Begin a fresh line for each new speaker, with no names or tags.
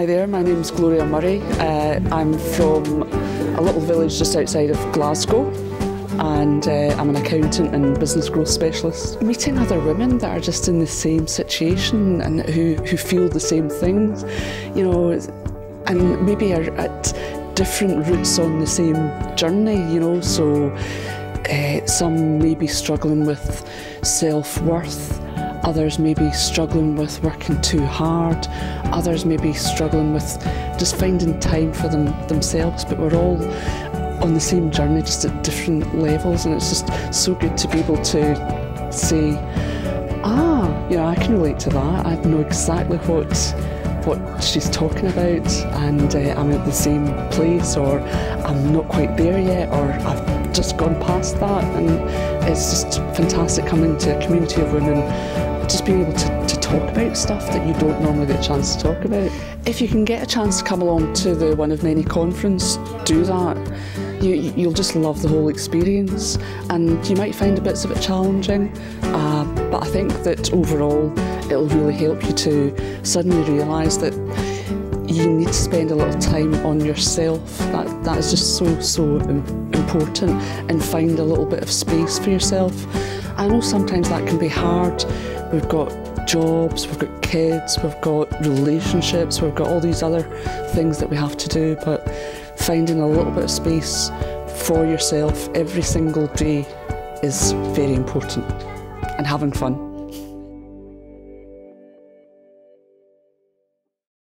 Hi there, my name's Gloria Murray. I'm from a little village just outside of Glasgow, and I'm an accountant and business growth specialist. Meeting other women that are just in the same situation and who feel the same things, you know, and maybe are at different routes on the same journey, you know, so some may be struggling with self-worth, others may be struggling with working too hard, others may be struggling with just finding time for themselves, but we're all on the same journey, just at different levels, and it's just so good to be able to say, you know, I can relate to that, I know exactly what she's talking about, and I'm at the same place, or I'm not quite there yet, or I've just gone past that, and it's just fantastic coming to a community of women, just being able to talk about stuff that you don't normally get a chance to talk about. If you can get a chance to come along to the One of Many conference, do that. You'll just love the whole experience, and you might find bits of it challenging, but I think that overall it'll really help you to suddenly realise that you need to spend a little time on yourself. That is just so important, and find a little bit of space for yourself. I know sometimes that can be hard. We've got jobs, we've got kids, we've got relationships, we've got all these other things that we have to do, but finding a little bit of space for yourself every single day is very important, and having fun.